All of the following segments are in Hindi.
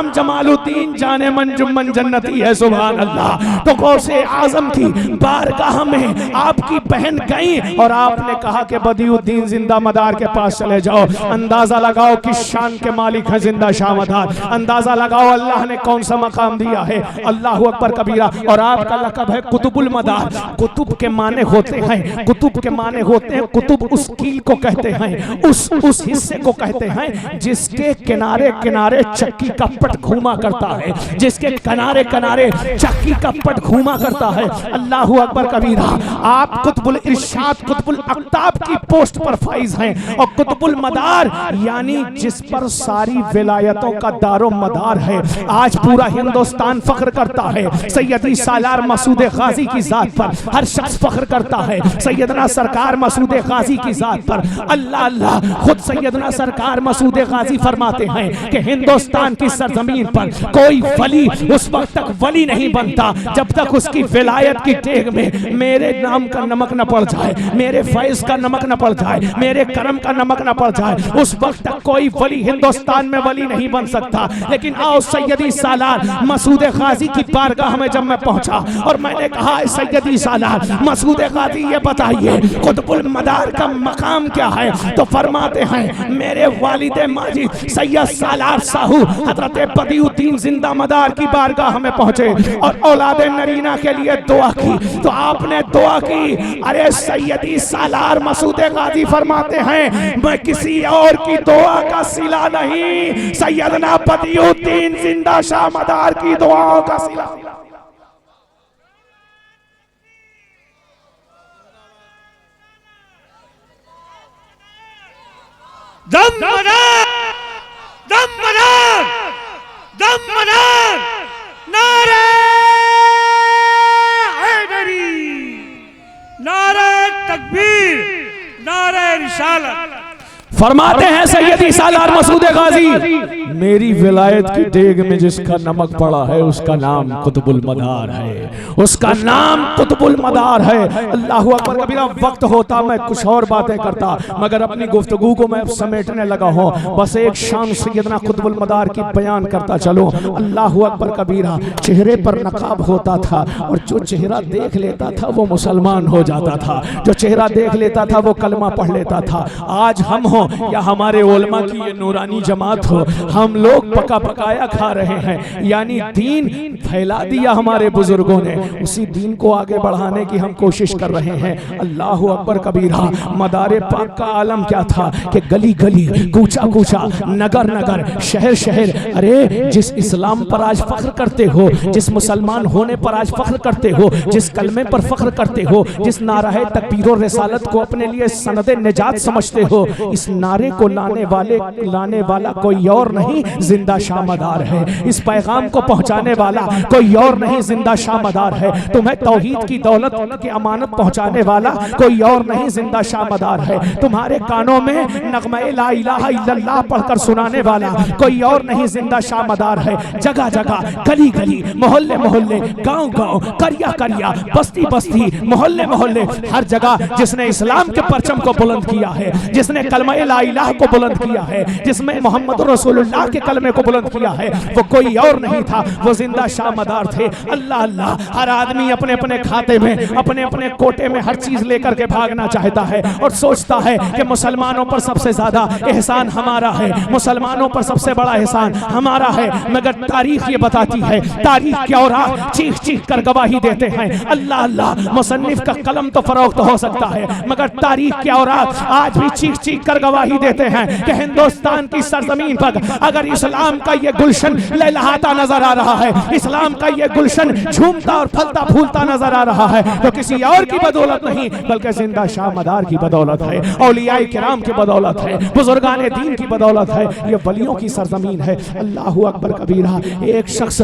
नाम जमालुद्दीन जाने मन जुम्मन जन्नती है, सुभान अल्लाह। तो गौसे आजम की बारगाह में आपकी बहन गई और आपने कहा कि बदियुद्दीन जिंदा मदार के पास चले जाओ, अंदाजा लगाओ किस शान के मालिक है जिंदा शाह मदार, अंदाजा लगाओ अल्लाह ने कौन सा मकाम दिया है। अल्लाह अकबर कबीरा। और आपका लक़ब है कुतुबुल मदार। कुतुब के माने होते हैं, कुतुब के माने होते हैं, कुतुब उस कील को कहते हैं, उस हिस्से को कहते हैं जिसके किनारे किनारे चक्की का पट घूमा करता है, जिसके किनारे किनारे चक्की का पट घूमा करता है। अल्लाह अकबर कबीरा। आप कुतुबुल इरशाद, कुतुबुल अक्ताब की पोस्ट पर फाइज हैं। और कुतुबुल मदार यानी जिस पर सारी विलायतों का दारो मदार है। आज पूरा हिंदुस्तान फख्र करता है सैयदी सालार मसूद गाजी की जात पर, हर शख्स फख्र करता है सैयदना सरकार मसूद गाजी की जात पर। अल्लाह अल्लाह, खुद सैयदना सरकार मसूद गाजी फरमाते हैं कि हिंदुस्तान की सरजमीन पर कोई वली उस वक्त तक वली नहीं बनता जब तक उसकी विलायत की टेग में मेरे नाम का नमक न पड़ जाए, मेरे फैज का नमक न पड़ जाए, मेरे करम का नमक न पड़ जाए, उस वक्त तक कोई वली हिंदुस्तान में वली नहीं बन सकता। लेकिन आओ सैयदी सालार मसूद गाजी की बारगाह में जब मैं पहुंचा और मैंने कहा सैयदी सालार मसूद गाजी ये बताइए कुतुबुल मदार का मकाम क्या है, तो फरमाते हैं मेरे वालिद माजिद सैयद सालार साहू हजरत बदियुद्दीन जिंदा मदार की बारगाह में पहुंचे और औलाद नरीना के लिए दुआ की। तो आपने दुआ की। अरे सैयदी सालार मसूद गाजी फरमाते हैं मैं किसी और की दुआ का सिला नहीं, सैयदना बदियुद्दीन जिंदा शाह मदार की दुआओं का सिला। दम मदार, दम मदार, दम मदार, नारे हैदरी, नारे तकबीर, नारे रिसालत। फरमाते हैं सैयदी सालार मसूद गाजी मेरी विलायत की देग में जिसका नमक पड़ा है उसका नाम कुतुबुल मदार है, उसका नाम कुतुबुल मदार है। अल्लाह अकबर कबीरा। वक्त होता मैं कुछ और बातें करता मगर अपनी गुफ्तगू को मैं समेटने लगा हूँ। बस एक शान सैयदना कुतुबुल मदार की बयान करता चलो। अल्लाह अकबर कबीरा। चेहरे पर नकाब होता था और जो चेहरा देख लेता था वो मुसलमान हो जाता था, जो चेहरा देख लेता था वो कलमा पढ़ लेता था। आज हम हो या हमारे उलमा की ये नूरानी जमात हो, हम लोग पका पकाया खा रहे हैं, यानी दीन फैला दिया हमारे बुजुर्गों ने, उसी दीन को आगे बढ़ाने की हम कोशिश कर रहे हैं। अल्लाह अकबर कबीरा। मदारे पाक का आलम क्या था कि गली गली, कूचा कूचा, नगर नगर, शहर शहर, अरे जिस इस्लाम पर आज फख्र करते हो, जिस मुसलमान होने पर आज फख्र करते हो, जिस कलमे पर फख्र करते हो, जिस नाराहे तकबीर और रिसालत को अपने लिए सनदे निजात समझते हो, इस नारे को लाने वाला कोई और नहीं जिंदा शाह मदार है। इस पैगाम को पहुंचाने वाला कोई और नहीं जिंदा शाह मदार है। तुम्हें तौहीद की दौलत की अमानत पहुंचाने वाला कोई और नहीं जिंदा शाह मदार है। तुम्हारे कानों में नगमे ला इलाहा इल्लल्लाह पढ़कर सुनाने वाला कोई और नहीं जिंदा शाह मदार है। जगह जगह, गली गली, मोहल्ले मोहल्ले, गांव गांव, करिया करिया, बस्ती बस्ती, मोहल्ले मोहल्ले, हर जगह जिसने इस्लाम के परचम को बुलंद किया है, जिसने कलमा ला इलाहा को बुलंद किया है, जिसमें मोहम्मद रसूलुल्लाह के कलमे को बुलंद किया है, वो कोई और नहीं था, वो जिंदा शाह मदार थे। अल्लाह अल्लाह। हर आदमी अपने अपने खाते में, अपने अपने कोटे में हर चीज लेकर के भागना चाहता है और सोचता है कि मुसलमानों पर सबसे ज्यादा एहसान हमारा है, मुसलमानों पर सबसे बड़ा एहसान हमारा है। मगर तारीख ये बताती है, तारीख के औराक चीख चीख कर गवाही देते हैं। अल्लाह अल्लाह। मुसन्निफ का कलम तो फरोख्त हो सकता है मगर तारीख के औराक आज भी चीख चीख कर गवाही देते हैं कि हिंदुस्तान की सरजमीन पर अगर इस्लाम का ये गुलशन लहलहाता नजर आ रहा है, इस्लाम का ये गुलशन झूमता और फलता फूलता नजर आ रहा है, तो किसी और की बदौलत नहीं बल्कि जिंदा शाह मदार की बदौलत है, औलियाए किराम की बदौलत है, बुजुर्गान दीन की बदौलत है। ये वलियों की सरजमीन है। अल्लाह अकबर कबीरा। एक शख्स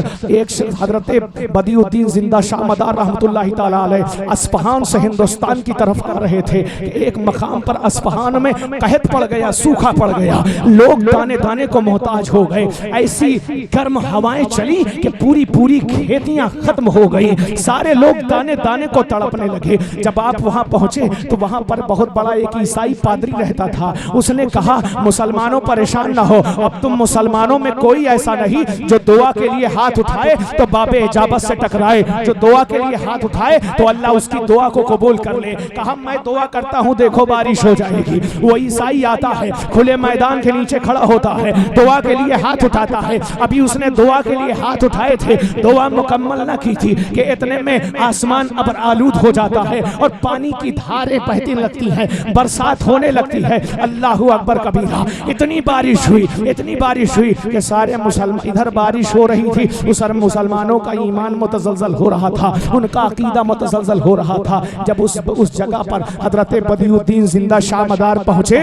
हजरत बदियुद्दीन जिंदा शाह मदार रहमतुल्लाहि तआला अलैह अस्फहान से हिंदुस्तान की तरफ कर रहे थे। एक मकाम पर अस्फहान में कहत पड़ गया, सूखा पड़ गया, लोग दाने दाने को मोहताज मोहताज हो गए। ऐसी गर्म हवाएं चली कि पूरी पूरी खेतियां खत्म हो गई, सारे लोग दाने दाने को तड़पने लगे। जब आप वहां पहुंचे तो वहां पर बहुत बड़ा एक ईसाई पादरी रहता था। उसने कहा, मुसलमानों परेशान ना हो, अब तुम मुसलमानों में कोई ऐसा नहीं जो दुआ के लिए हाथ उठाए तो बाबे इजाबत से टकराए, जो दुआ के लिए हाथ उठाए तो अल्लाह उसकी दुआ को कबूल कर ले। कहा, मैं दुआ करता हूं, देखो बारिश हो जाएगी। वो ईसाई आता है, खुले मैदान के नीचे खड़ा होता है, दुआ के लिए हाथ उठाता है। अभी उसने दुआ के लिए हाथ उठाए थे, दुआ मुकम्मल ना की थी कि इतने में आसमान अबर आलूद हो जाता है और पानी की धारें बहती लगती हैं, बरसात होने लगती है। अल्लाहू अकबर कबीरा। इतनी बारिश हुई, इतनी बारिश हुई कि सारे मुसलमान, इधर बारिश हो रही थी, उस मुसलमानों का ईमान मुतज़लज़ल हो रहा था, उनका अकीदा मुतज़लज़ल हो रहा था। जब उस जगह पर हजरत बदियुद्दीन जिंदा शाह मदार पहुंचे,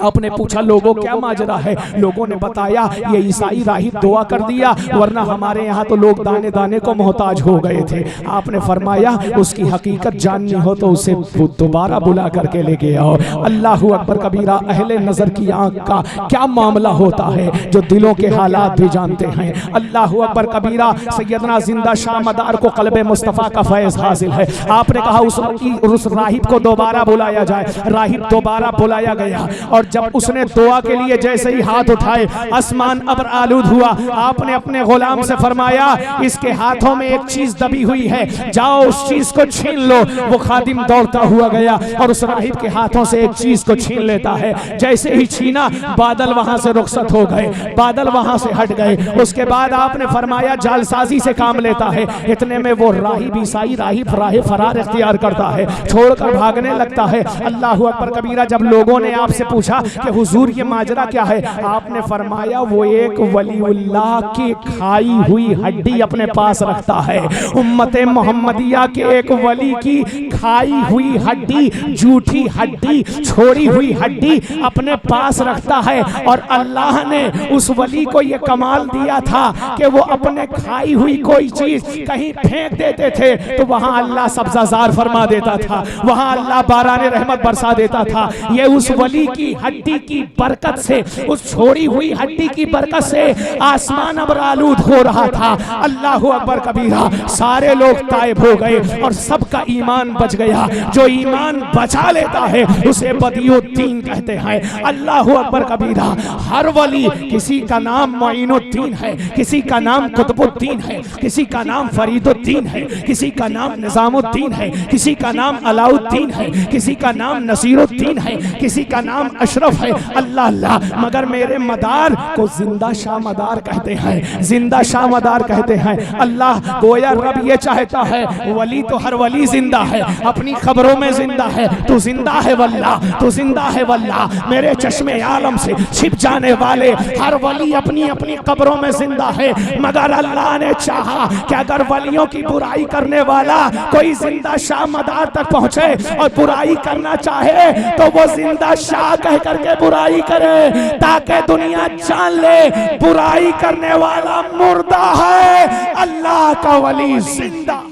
आपने पूछा, लोगों क्या माजरा है? लोगों ने बताया, ये ईसाई राहिब दुआ कर दिया, वरना हमारे यहाँ तो लोग दाने दाने को मोहताज हो गए थे। आपने फरमाया, उसकी हकीकत जाननी हो तो उसे दोबारा बुला करके लेके आओ। अल्लाहू अकबर कबीरा। अहले नजर की आंख का क्या मामला होता है, जो दिलों के हालात भी जानते हैं। अल्लाहू अकबर कबीरा। सैयदना जिंदा शाह मदार को क़ल्बे मुस्तफ़ा का फैज़ हासिल है। आपने कहा उस राहिब को दोबारा बुलाया जाए। राहिब दोबारा बुलाया गया और जब उसने दुआ के लिए जैसे ही हाथ उठाए, आसमान अबर आलूद हुआ। आपने अपने गुलाम से फरमाया, इसके हाथों में एक चीज दबी हुई है, जाओ उस चीज को छीन लो। वो खादिम दौड़ता हुआ गया और उस राहिब के हाथों से एक चीज को छीन लेता है। जैसे ही छीना, बादल वहां से रुखसत हो गए, बादल वहां से हट गए। उसके बाद आपने फरमाया, जालसाजी से काम लेता है। इतने में वो राहिब, ईसाई राहिब फरार इख्तियार करता है, छोड़कर भागने लगता है। अल्लाहू अकबर कबीरा। जब लोगों ने आपसे पूछा कि हुजूर ये माजरा क्या है, आपने फरमाया, वो एक वलीउल्लाह की खाई हुई हड्डी अपने पास रखता है। उम्मते मोहम्मदिया के एक वली की खाई हुई हड्डी, झूठी हड्डी, छोड़ी हुई हड्डी अपने पास रखता है। और अल्लाह ने उस वली को ये कमाल दिया था कि वो अपने खाई हुई कोई चीज कहीं फेंक देते थे तो वहां अल्लाह सब्जाजार फरमा देता था, वहां अल्लाह बाराने रहमत बरसा देता था। ये उस वली की हड्डी की बरकत से, उस छोड़ी हुई हड्डी की बरकत से आसमान अबर आलूद हो रहा था। अल्लाहू अकबर कबीरा। सारे लोग ताइब हो गए और सबका ईमान बच गया। जो ईमान बचा लेता है उसे बदियुद्दीन कहते हैं। अल्लाहू अकबर कबीरा। हर वली, किसी का नाम मोइनुद्दीन है, किसी का नाम कुतुबुद्दीन है, किसी का नाम फरीदुद्दीन है, किसी का नाम निजामुद्दीन है, किसी का नाम अलाउद्दीन है, किसी का नाम नसीरुद्दीन है, किसी का नाम अशरफ है। अल्लाह अल्लाह। मगर मेरे मदार को जिंदा शाह मदार कहते हैं, जिंदा शाह मदार कहते हैं। अल्लाह गोया रब ये चाहता है, वली तो हर वली जिंदा है, अपनी खबरों में जिंदा है। तू जिंदा है वल्ला, तू जिंदा है वल्ला। मेरे चश्मे आलम से छिप जाने वाले हर वली अपनी अपनी कब्रों में जिंदा है। मगर अल्लाह ने चाहा कि अगर वलियों की बुराई करने वाला कोई जिंदा शाह मदार तक पहुंचे और बुराई करना चाहे तो वो जिंदा शाह कह करके बुराई करे, ताकि दुनिया जान ले बुराई करने वाला मुर्दा है, अल्लाह का वली जिंदा।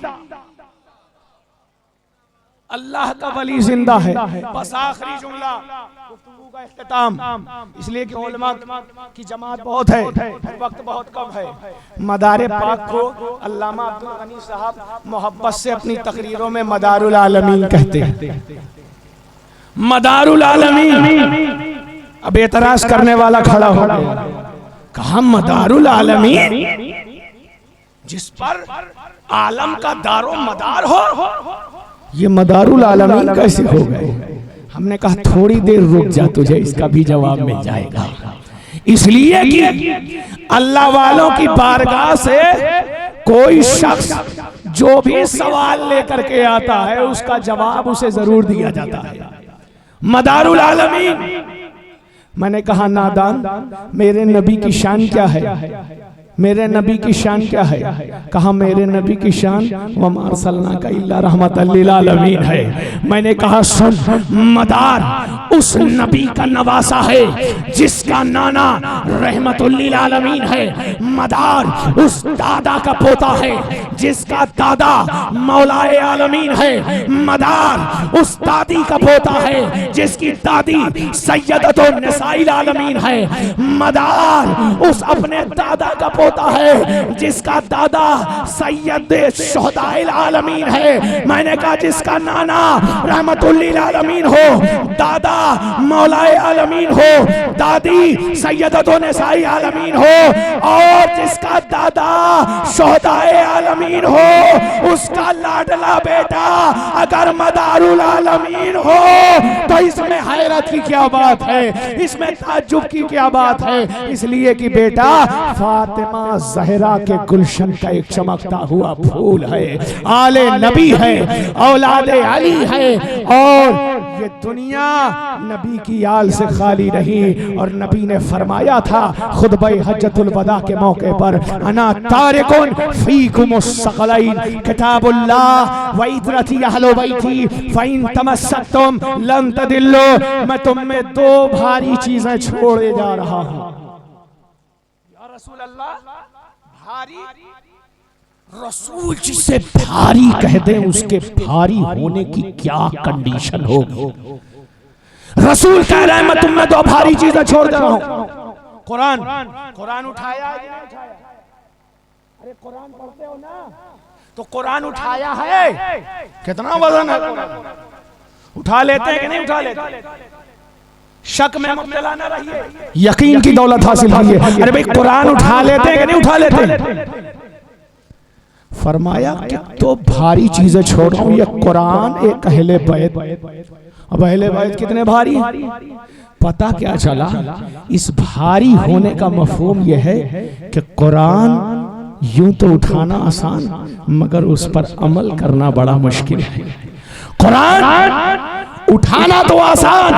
अल्लाह का वली जिंदा है। बस आखिरी जुमला, गुफ्तगू का इख्तिताम, इसलिए कि उलमा की जमात बहुत है, वक्त बहुत कम है। मदारे पाक को अल्लामा अब्दुल गनी साहब मोहब्बत से अपनी तकरीरों में मदारुल आलमीन कहते हैं। मदारुल आलमीन। अब एतराज करने वाला खड़ा हो गया, कहा मदारुल आलमीन, जिस पर आलम का दारो मदार हो, ये मदारुल आलमीन कैसे हो गए? हमने कहा थोड़ी देर रुक जा, तुझे इसका भी जवाब मिल जाएगा। इसलिए कि अल्लाह वालों की बारगाह से कोई शख्स जो भी सवाल लेकर के आता है उसका जवाब उसे जरूर दिया जाता है। मदारुल आलमीन। मैंने कहा नादान, मेरे नबी की शान क्या है? मेरे नबी की शान क्या है? कहा मेरे नबी की शान वमा अरसलनाका इल्ला रहमतल लिल आलमीन है। मैंने कहा सुन, मदार उस नबी का नवासा है जिसका नाना रहमतुल लिल आलमीन है। मदार उस दादा का पोता है जिसका दादा मौलाए आलमीन है। मदार उस दादी का पोता है जिसकी दादी सैयदतुन निसा निसाइल आलमीन है। मदार उस अपने दादा का पोता है जिसका दादा सैयद शुहदाइल आलमीन है। मैंने कहा जिसका नाना रहमतुल लिल आलमीन हो, दादा मौलाए आलमीन हो, दादी सैयदतुन निसाई आलमीन हो, और जिसका दादा शुहदाए आलमीन हो, उसका लाडला बेटा अगर मदारुल आलमीन हो तो इसमें हैरत की क्या बात है, इसमें ताज्जुब की क्या बात है। इसलिए कि बेटा फातिमा ज़हरा के गुलशन का एक चमकता हुआ फूल है, आले नबी है, औलादे अली है, और ये दुनिया नबी की आल से खाली रही। और नबी ने फरमाया था खुतबा हज्जतुल वदा के मौके पर, अना तारिकुन फीकुमुस सकलैन किताबुल्लाह व इतरती अहले बैती फइन तमस्सकतुम लन तदिल्लु। मैं तुम में दो भारी चीजें छोड़े जा रहा हूं। या रसूल अल्लाह, भारी, रसूल जिसे भारी कह दे उसके भारी होने की क्या कंडीशन होगी। रसूल कह रहे हैं मैं तुम में दो भारी चीजें छोड़ दे रहा हूं। कुरान, कुरान उठाया, अरे कुरान पढ़ते हो ना, तो कुरान उठाया है, कितना वजन है, उठा लेते हैं कि नहीं उठा लेते। शक में मुब्तला न रहिए, यकीन की दौलत हासिल कीजिए। अरे भाई कुरान उठा लेते हैं कि नहीं उठा लेते। फरमाया कि तो भारी चीजें छोड़ रहा हूं, ये कुरान एक अहले बैत। अब अहले बैत कितने भारी, पता क्या चला, इस भारी होने का मफहूम यह है कि कुरान यूं तो उठाना आसान मगर उस पर अमल करना बड़ा मुश्किल है। कुरान उठाना तो आसान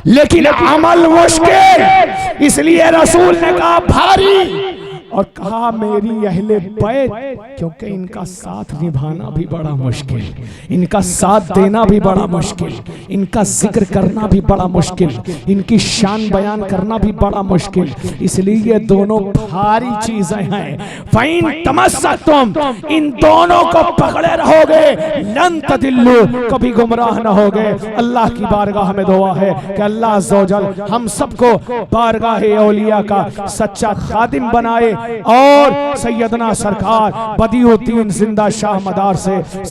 लेकिन अमल मुश्किल। इसलिए रसूल ने कहा भारी, और कहा मेरी अहले बैत, क्योंकि इनका साथ निभाना भी बड़ा मुश्किल, इनका साथ देना भी बड़ा मुश्किल, इनका जिक्र करना भी बड़ा मुश्किल, इनकी शान बयान करना भी बड़ा मुश्किल। इसलिए दोनों भारी चीजें हैं। फाइन तमस्सकतुम, इन दोनों को पकड़े रहोगे, लन तदिल्लु, कभी गुमराह न होगे। अल्लाह की बारगाह में दुआ है कि अल्लाह अज़्ज़ व जल हम सबको बारगाह औलिया का सच्चा खादिम बनाए और सैयदना सरकार बदियुद्दीन जिंदा शाह मदार से